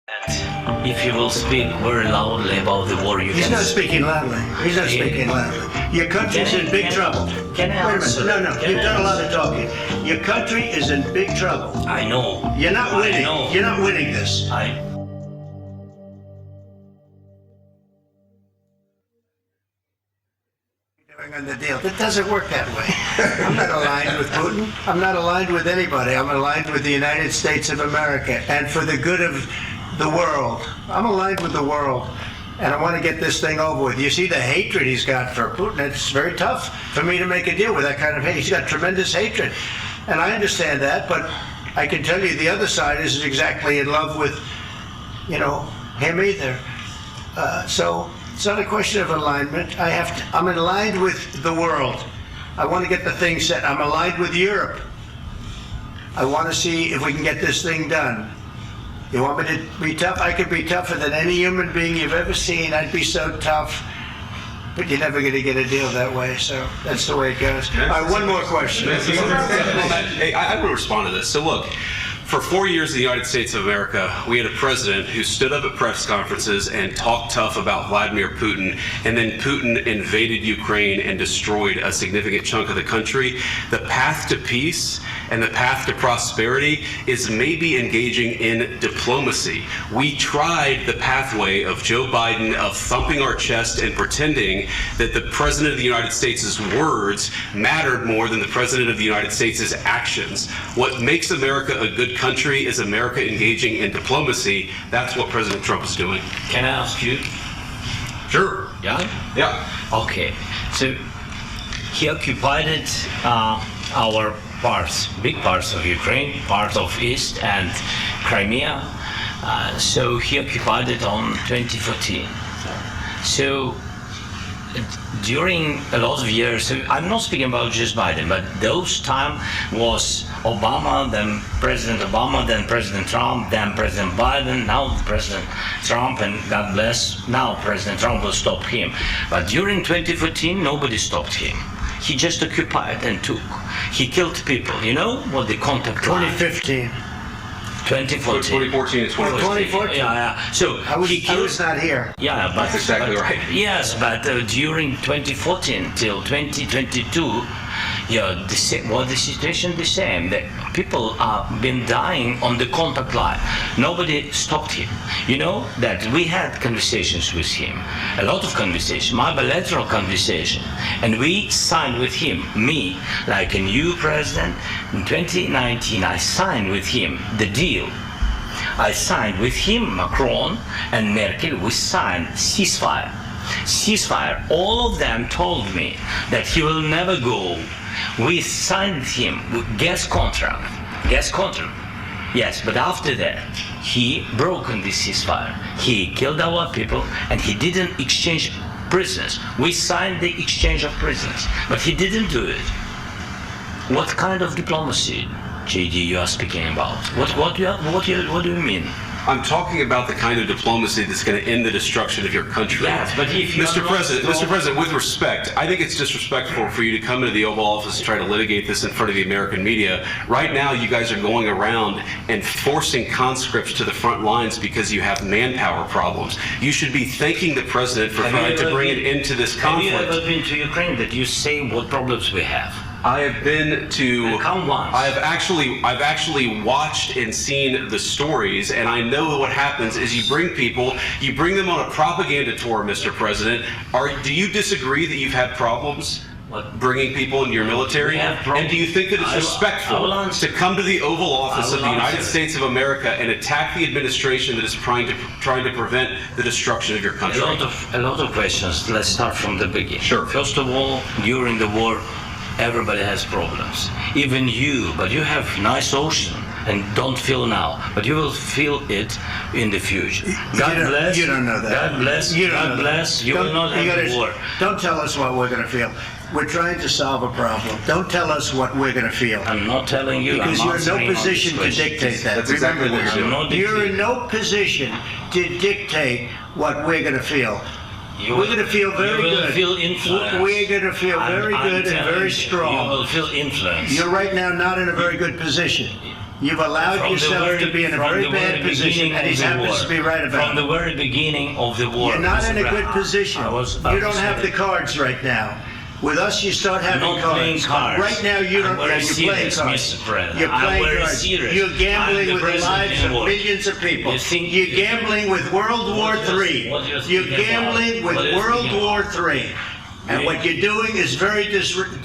And if you will speak very loudly about the war, you He's can... not speaking loudly. He's not speaking loudly. Your country's in big trouble. Can I answer? Wait a minute. No, you've done a lot of talking. Your country is in big trouble. I know. You're not winning. I know. You're not winning this. On the deal. It doesn't work that way. I'm not aligned with Putin. I'm not aligned with anybody. I'm aligned with the United States of America and for the good of the world. I'm aligned with the world, and I want to get this thing over with. You see the hatred he's got for Putin. It's very tough for me to make a deal with that kind of hate. He's got tremendous hatred, and I understand that, but I can tell you the other side isn't exactly in love with, him either. So it's not a question of alignment. I'm aligned with the world. I want to get the thing set. I'm aligned with Europe. I want to see if we can get this thing done. You want me to be tough? I could be tougher than any human being you've ever seen. I'd be so tough. But you're never going to get a deal that way, so that's the way it goes. All right, one more question. Hey, I want to respond to this. So look, for 4 years in the United States of America, we had a president who stood up at press conferences and talked tough about Vladimir Putin, and then Putin invaded Ukraine and destroyed a significant chunk of the country. The path to peace and the path to prosperity is maybe engaging in diplomacy. We tried the pathway of Joe Biden, of thumping our chest and pretending that the President of the United States' words mattered more than the President of the United States' actions. What makes America a good country is America engaging in diplomacy. That's what President Trump is doing. Can I ask you? Sure. Yeah? Yeah. Okay. So he occupied our parts, big parts of Ukraine, part of East and Crimea. So he occupied it on 2014. So during a lot of years, so I'm not speaking about just Biden, but those time was Obama, then President Obama, then President Trump, then President Biden, now President Trump, and God bless, now President Trump will stop him. But during 2014, nobody stopped him. He just occupied and took. He killed people. You know what the contact 2015. 2014 2014. and 2014. 2014. Yeah. So I was not here. Yeah, but That's exactly right. Yes, but during 2014 till 2022, the situation the same. The people have been dying on the contact line. Nobody stopped him. You know that we had conversations with him, a lot of conversations, my bilateral conversation, and we signed with him, me, like a new president. In 2019, I signed with him the deal. I signed with him, Macron and Merkel, we signed ceasefire. Ceasefire. All of them told me that he will never go. We signed him with gas contract. Yes, but after that, he broke the ceasefire. He killed our people and he didn't exchange prisoners. We signed the exchange of prisoners, but he didn't do it. What kind of diplomacy, JD, you are speaking about? What do you mean? I'm talking about the kind of diplomacy that's going to end the destruction of your country. Yes, but if you Mr. President, with respect, I think it's disrespectful for you to come into the Oval Office and try to litigate this in front of the American media. Right now, you guys are going around and forcing conscripts to the front lines because you have manpower problems. You should be thanking the President for trying to bring an end to this conflict. Have you ever been to Ukraine that you say what problems we have? I have been to. Come once. I've actually watched and seen the stories, and I know what happens is you bring them on a propaganda tour, Mr. President. Do you disagree that you've had problems bringing people into your military? And do you think that it's respectful to come to the Oval Office of the United States of America and attack the administration that is trying to prevent the destruction of your country? A lot of questions. Let's start from the beginning. Sure. First of all, during the war, everybody has problems, even you, but you have nice ocean and don't feel now, but you will feel it in the future. God bless. You don't know that. God bless. God bless. You will not have war. Don't tell us what we're going to feel. We're trying to solve a problem. Don't tell us what we're going to feel. I'm not telling you. Because you're in no position to dictate that. That's exactly what you're doing. You're in no position to dictate what we're going to feel. We're going to feel very good. You will feel influence. We're going to feel very good and very strong. You will feel influence. You're right now not in a very good position. You've allowed From the yourself very- to be in a from very the bad very position, beginning and he of the happens war. to be right about From it. the very beginning of the war. You're not Mr. in a good Brown, position. I was You don't have the cards right now. With us, you start having not cards. playing cards. Right now, you don't. I'm very You're playing serious, cards. Mr. President. You're I'm playing very cards. serious. You're I'm gambling the with the president lives in of war. millions of people. You think- You're gambling with World War What do you- III. what do you You're think about? gambling with What do you World think War about? III. And what you're doing is very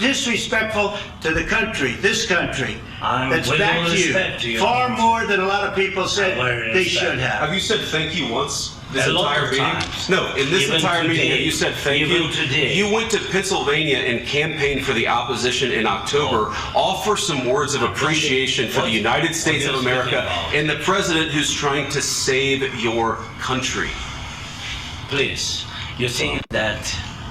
disrespectful to the country, this country. I'm That's with back all to respect to you. you. Far more than a lot of people said Very they respect. should have. Have you said thank you once this A lot entire of meeting? times. No, in this Even entire meeting, today. have you said thank Even you? today. You went to Pennsylvania and campaigned for the opposition in October. Offer some words of appreciation for the United States of What are you America speaking about? and the president who's trying to save your country. Please, you think that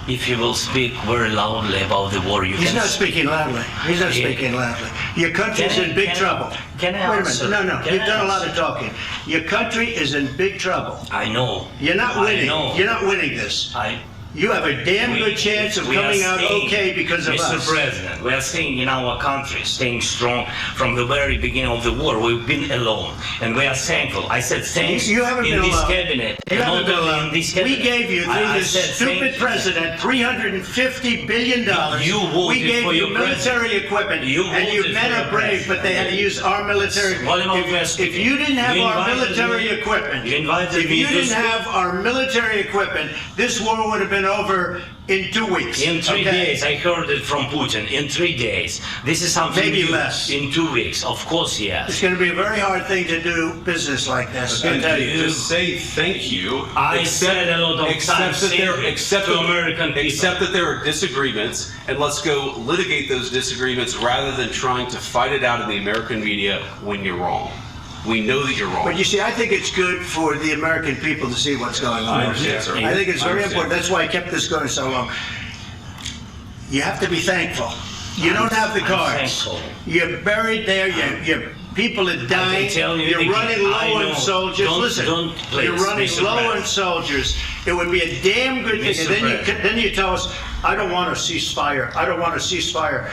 if you will speak very loudly about the war, you He's can... not speaking loudly. He's not Yeah. speaking loudly. Your country's Can I- in big can I- trouble. can I Wait a answer? minute. No, Can you've I done a lot answer? of talking. Your country is in big trouble. I know. You're not I winning. know. You're not winning this. You have a damn good chance of we are coming out staying, okay because of Mr. us. President, we are staying in our country, staying strong from the very beginning of the war. We've been alone, and we are thankful. I said thanks You haven't in been this alone. cabinet. You and haven't not been only alone. in this We cabinet. gave you, through I this said stupid thank you. president, $350 billion. You voted We gave for you your military president. equipment, You and you voted men for are your brave, but they had to use our military. What about West If you didn't have You our invited military me- equipment, you invited if me you to didn't speak. have our military equipment, this war would have been over in 2 weeks. In 3 okay? days, I heard it from Putin. In 3 days, this is something Maybe new. less. In 2 weeks, of course, yes. It's going to be a very hard thing to do business like this. I'll And tell you. to say thank you. I said a lot of except times that there, thank you except to that- American people. Except that there are disagreements, and let's go litigate those disagreements rather than trying to fight it out in the American media when you're wrong. We know that you're wrong. But you see, I think it's good for the American people to see what's going on. I understand, sir. I think it's I very understand. important. That's why I kept this going so long. You have to be thankful. You don't have the I'm cards. thankful. You're buried there. Your people are dying. tell you You're again, running low I on know. soldiers. Don't- Listen, don't, please, you're running Mr. low President. on soldiers. It would be a damn good thing. Mr. And President. then you tell us, I don't want a ceasefire. I don't want a ceasefire.